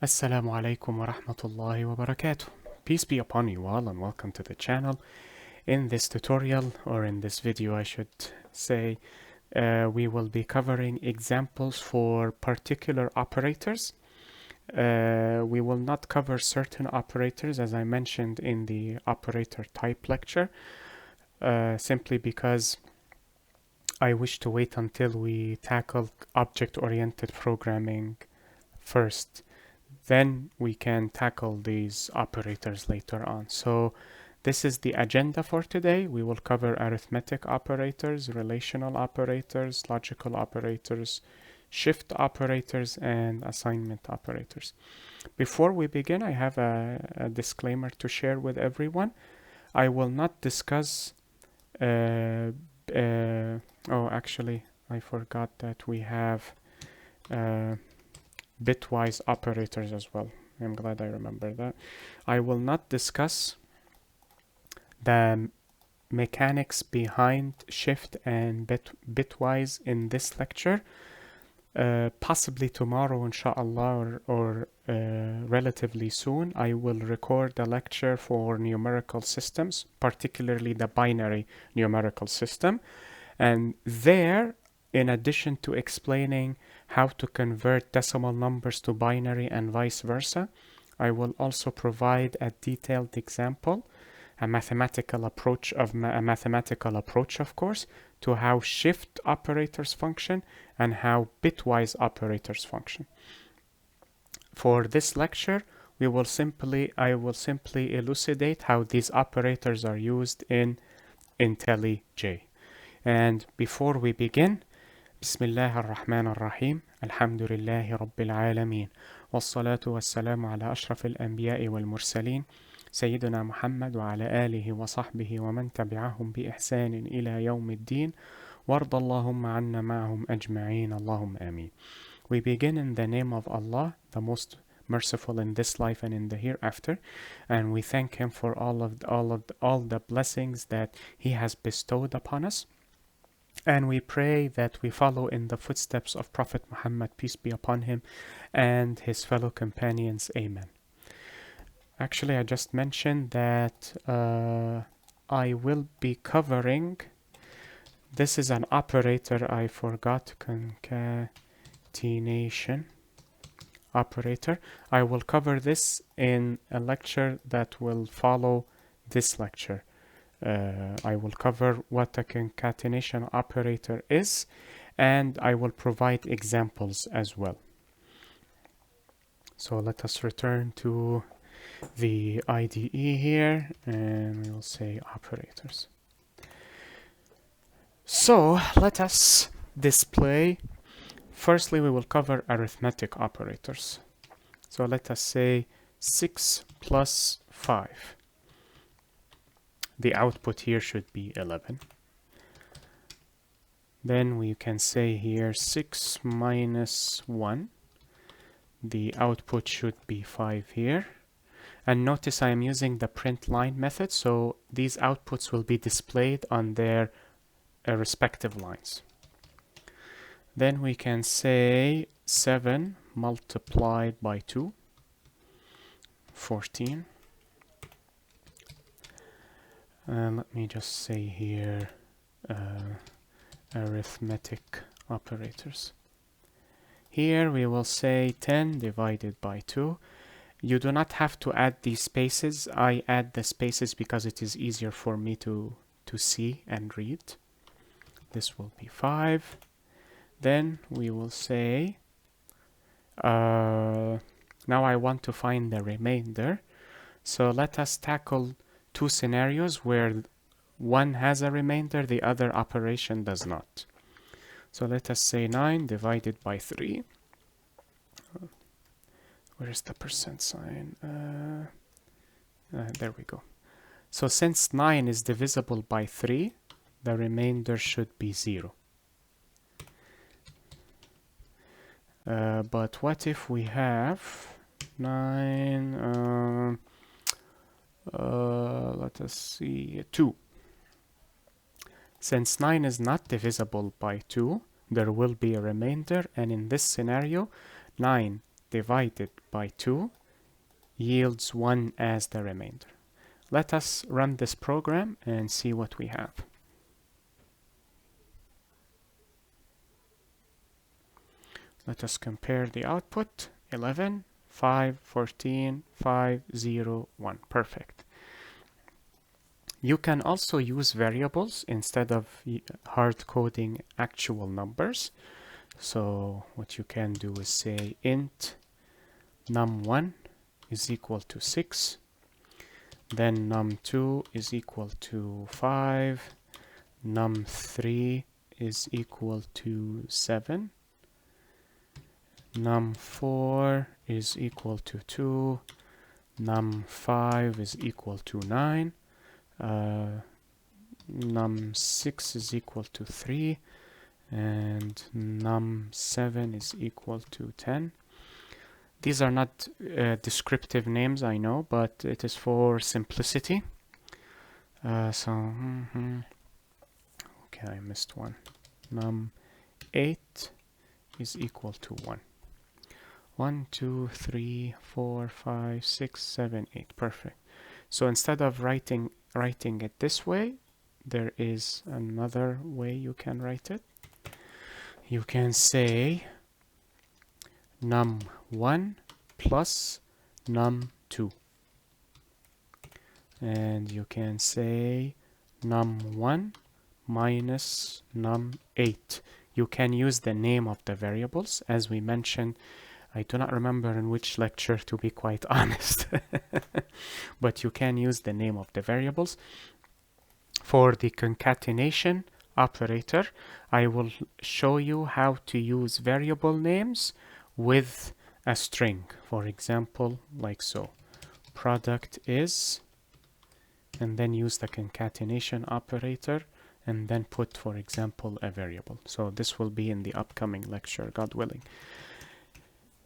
Assalamu alaikum wa rahmatullahi wa barakatuh. Peace be upon you all and welcome to the channel. In this tutorial, or in this video I should say, we will be covering examples for particular operators. We will not cover certain operators as I mentioned in the operator type lecture, simply because I wish to wait until we tackle object-oriented programming first. Then we can tackle these operators later on. So this is the agenda for today. We will cover arithmetic operators, relational operators, logical operators, shift operators, and assignment operators. Before we begin, I have a disclaimer to share with everyone. I will not discuss actually, I forgot that we have Bitwise Operators as well. I'm glad I remember that. I will not discuss the mechanics behind shift and bitwise in this lecture. Possibly tomorrow, inshallah, or relatively soon, I will record a lecture for numerical systems, particularly the binary numerical system. And there, in addition to explaining how to convert decimal numbers to binary and vice versa, I will also provide a detailed example, a mathematical approach, of course, to how shift operators function and how bitwise operators function. For this lecture, I will simply elucidate how these operators are used in IntelliJ. And before we begin, بسم الله الرحمن الرحيم الحمد لله رب العالمين والصلاة والسلام على أشرف الأنبياء والمرسلين سيدنا محمد وعلى آله وصحبه ومن تبعهم بإحسان إلى يوم الدين وارض اللهم عنا معهم أجمعين اللهم آمين. We begin in the name of Allah, the most merciful in this life and in the hereafter, and we thank Him for all the blessings that He has bestowed upon us. And we pray that we follow in the footsteps of Prophet Muhammad, peace be upon him, and his fellow companions. Amen. Actually, I just mentioned that I will be covering, this is an operator I forgot, concatenation operator. I will cover this in a lecture that will follow this lecture. I will cover what a concatenation operator is, and I will provide examples as well. So let us return to the IDE here, and we will say operators. So let us display. Firstly, we will cover arithmetic operators. So let us say 6 plus 5. The output here should be 11. Then we can say here 6 minus 1. The output should be 5 here. And notice I am using the print line method, so these outputs will be displayed on their respective lines. Then we can say 7 multiplied by 2, 14. Let me just say here arithmetic operators. Here we will say 10 divided by 2. You do not have to add these spaces. I add the spaces because it is easier for me to see and read. This will be 5. Then we will say, now I want to find the remainder. So let us tackle two scenarios where one has a remainder, the other operation does not. So let us say 9 divided by 3. Where is the percent sign? There we go. So since 9 is divisible by 3, the remainder should be 0. But what if we have 9, let us see, 2. Since 9 is not divisible by 2, there will be a remainder, and in this scenario, 9 divided by 2 yields 1 as the remainder. Let us run this program and see what we have. Let us compare the output. 11, 5, 14, 5, 0, 1. Perfect. You can also use variables instead of hard coding actual numbers. So what you can do is say int num1 is equal to 6, then num2 is equal to 5, num3 is equal to 7, num4 is equal to 2, num5 is equal to 9, num6 is equal to 3, and num7 is equal to 10. These are not descriptive names, I know, but it is for simplicity. Okay, I missed one. Num8 is equal to 1. 1, 2, 3, 4, 5, 6, 7, 8. Perfect. So instead of writing it this way, there is another way you can write it. You can say num1 plus num2. And you can say num1 minus num8. You can use the name of the variables. As we mentioned, I do not remember in which lecture, to be quite honest. But you can use the name of the variables. For the concatenation operator, I will show you how to use variable names with a string. For example, like so. Product is, and then use the concatenation operator, and then put, for example, a variable. So this will be in the upcoming lecture, God willing.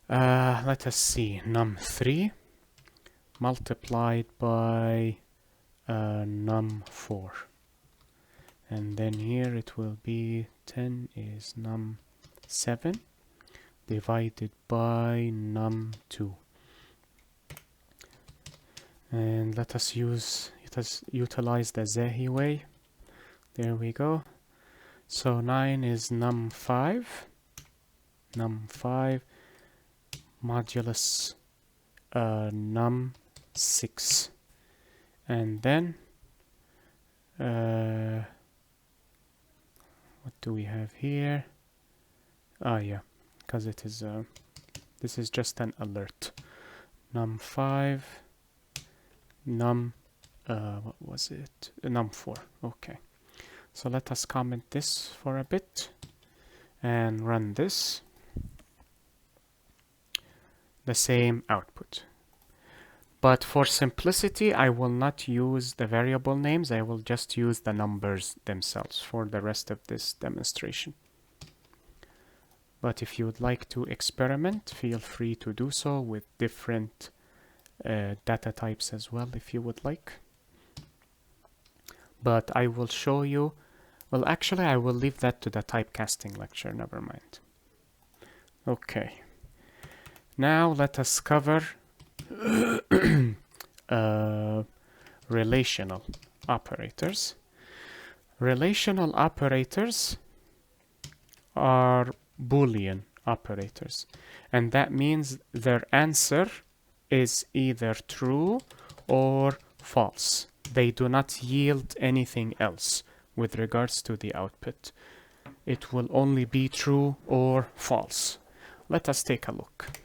Let us see. Num3 multiplied by num4. And then here it will be 10 is num7 divided by num2. And let us utilize the Zahi way. There we go. So 9 is num5 modulus num6. And then what do we have here? Yeah, because it is this is just an alert. Num5 what was it? Num4. Okay. So let us comment this for a bit and run this. The same output. But for simplicity, I will not use the variable names. I will just use the numbers themselves for the rest of this demonstration. But if you would like to experiment, feel free to do so with different data types as well, if you would like. But I will show you, well, actually, I will leave that to the typecasting lecture, never mind. Okay. Now let us cover relational operators. Relational operators are Boolean operators, and that means their answer is either true or false. They do not yield anything else with regards to the output. It will only be true or false. Let us take a look.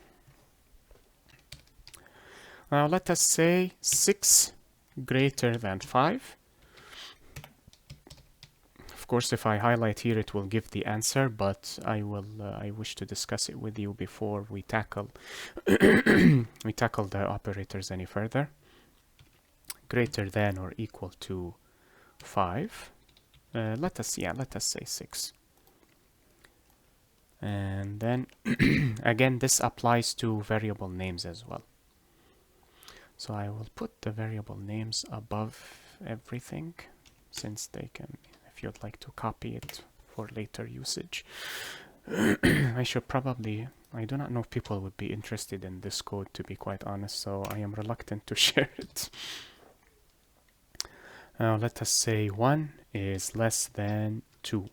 Now let us say 6 greater than 5. Of course, if I highlight here, it will give the answer, but I wish to discuss it with you before we tackle the operators any further. Greater than or equal to 5. Let us say 6. And then again, this applies to variable names as well. So I will put the variable names above everything, since they can, if you'd like to copy it for later usage. I should probably, I do not know if people would be interested in this code, to be quite honest, so I am reluctant to share it. Now let us say 1 is less than 2.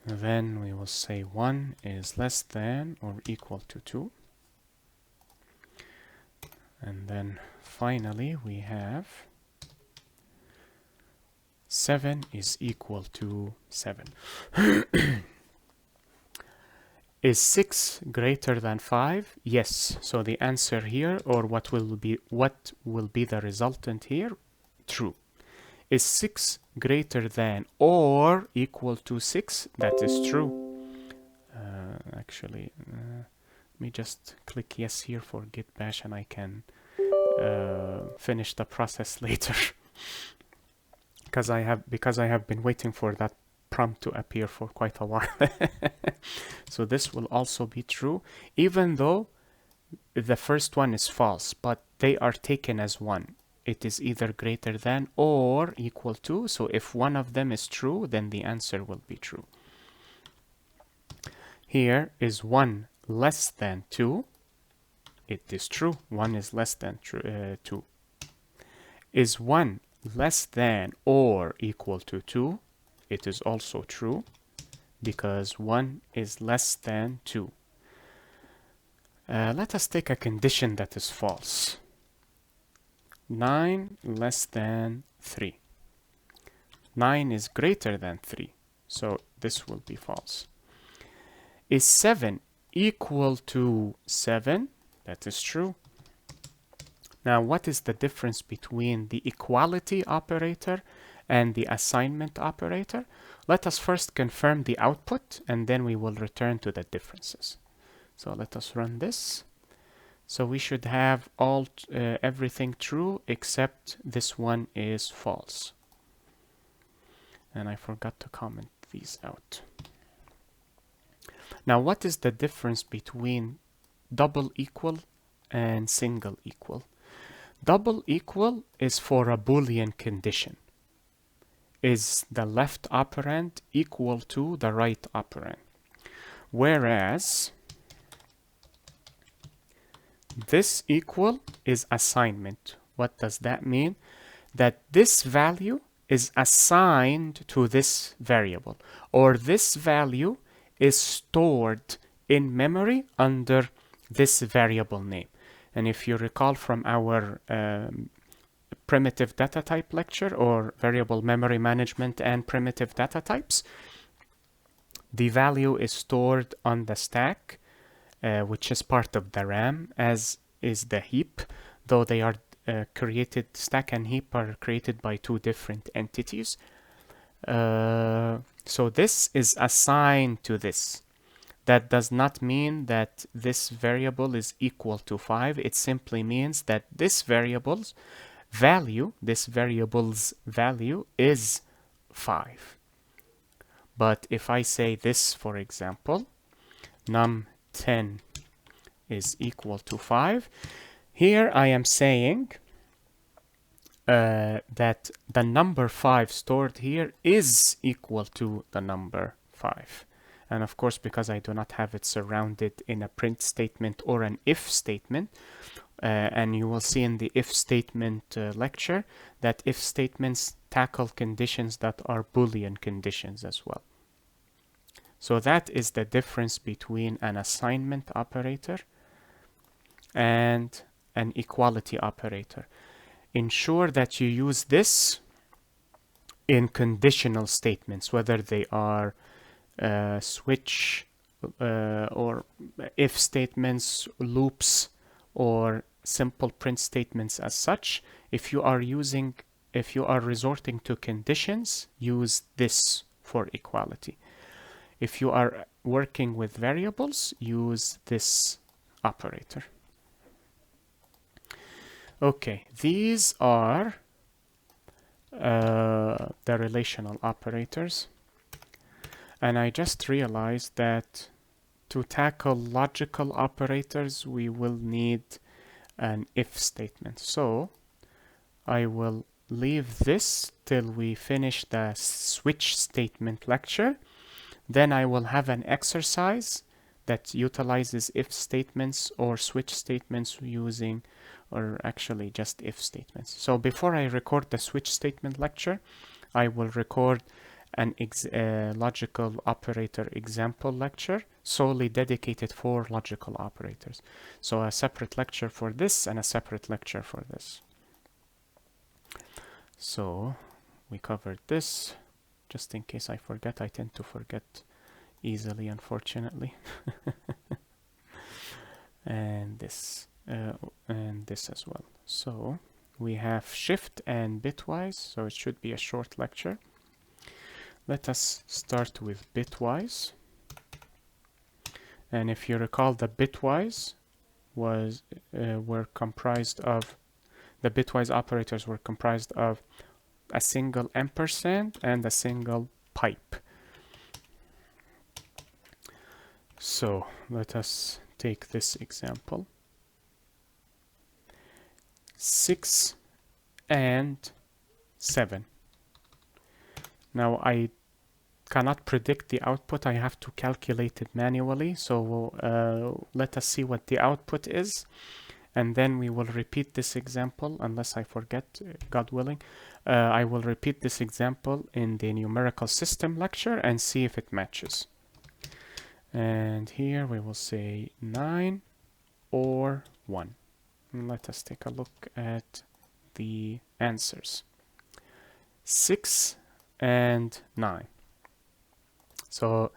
Then we will say 1 is less than or equal to 2. And then finally we have 7 is equal to 7. Is 6 greater than 5? Yes. So the answer here, or what will be the resultant here? True. Is 6 greater than or equal to 6? That is true. Actually, let me just click yes here for git bash, and I can finish the process later. because I have been waiting for that prompt to appear for quite a while. So this will also be true, even though the first one is false, but they are taken as one. It is either greater than or equal to, so if one of them is true, then the answer will be true. Here is 1 less than 2. It is true. 1 is less than 2. Is 1 less than or equal to 2? It is also true, because 1 is less than 2. Let us take a condition that is false. 9 less than 3. 9 is greater than 3, so this will be false. Is 7 equal to 7? That is true. Now, what is the difference between the equality operator and the assignment operator? Let us first confirm the output, and then we will return to the differences. So let us run this. So we should have everything true except this one is false. And I forgot to comment these out. Now, what is the difference between double equal and single equal? Double equal is for a Boolean condition. Is the left operand equal to the right operand? Whereas this equal is assignment. What does that mean? That this value is assigned to this variable, or this value is stored in memory under this variable name. And if you recall from our primitive data type lecture, or variable memory management and primitive data types, the value is stored on the stack, which is part of the RAM, as is the heap, though they are created, stack and heap are created by two different entities. So this is assigned to this. That does not mean that this variable is equal to 5. It simply means that this variable's value is 5. But if I say this, for example, num10 is equal to 5, here I am saying that the number 5 stored here is equal to the number 5. And of course, because I do not have it surrounded in a print statement or an if statement, and you will see in the if statement lecture that if statements tackle conditions that are Boolean conditions as well. So that is the difference between an assignment operator and an equality operator. Ensure that you use this in conditional statements, whether they are switch or if statements, loops, or simple print statements as such. If you are resorting to conditions, use this for equality. If you are working with variables, use this operator. Okay, these are the relational operators. And I just realized that to tackle logical operators, we will need an if statement. So I will leave this till we finish the switch statement lecture. Then I will have an exercise that utilizes if statements or switch statements using, or actually just if statements. So before I record the switch statement lecture, I will record an logical operator example lecture solely dedicated for logical operators. So a separate lecture for this and a separate lecture for this. So we covered this. Just in case I forget, I tend to forget easily, unfortunately. And this as well. So we have shift and bitwise, so it should be a short lecture. Let us start with bitwise. And if you recall, the bitwise were comprised of, the bitwise operators were comprised of a single ampersand and a single pipe. So let us take this example. 6 and 7. Now I cannot predict the output. I have to calculate it manually. So let us see what the output is. And then we will repeat this example, unless I forget, God willing. I will repeat this example in the numerical system lecture and see if it matches. And here we will say 9 or 1. And let us take a look at the answers. 6 and 9. So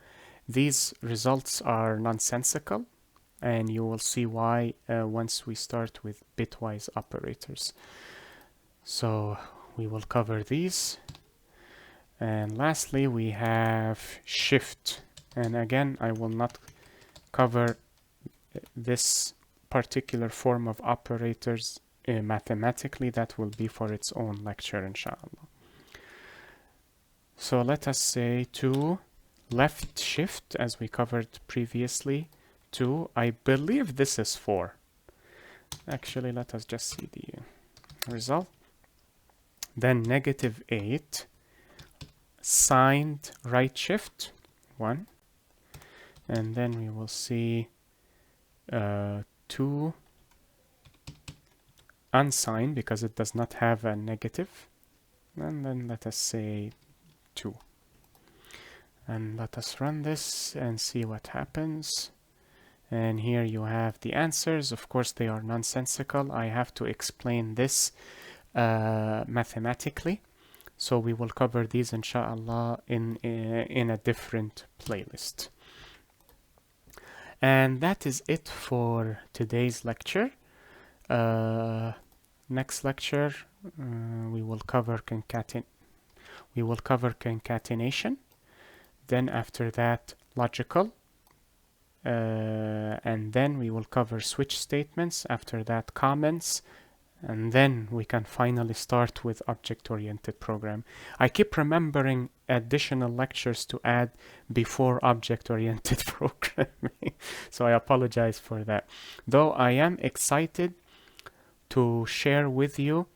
these results are nonsensical, and you will see why once we start with bitwise operators. So we will cover these. And lastly, we have shift. And again, I will not cover this particular form of operators mathematically. That will be for its own lecture, inshallah. So let us say 2 left shift, as we covered previously. 2, I believe this is 4. Actually, let us just see the result. Then -8 signed right shift 1. And then we will see 2 unsigned because it does not have a negative. And then let us say 2. And let us run this and see what happens. And here you have the answers. Of course, they are nonsensical. I have to explain this mathematically. So we will cover these, inshallah, in a different playlist. And that is it for today's lecture. Next lecture, we will cover concatenation. Then after that, logical. And then we will cover switch statements. After that, comments. And then we can finally start with object-oriented program. I keep remembering additional lectures to add before object-oriented programming. So I apologize for that. Though I am excited to share with you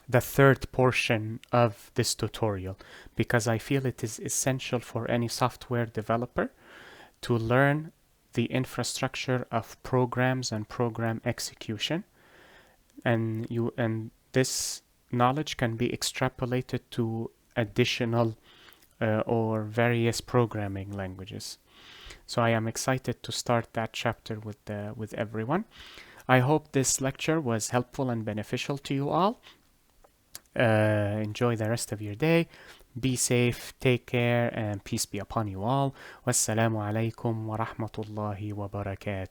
the third portion of this tutorial, because I feel it is essential for any software developer to learn the infrastructure of programs and program execution. And this knowledge can be extrapolated to additional or various programming languages. So I am excited to start that chapter with everyone. I hope this lecture was helpful and beneficial to you all. Enjoy the rest of your day. Be safe, take care, and peace be upon you all. Wassalamu alaikum wa rahmatullahi wa barakatuh.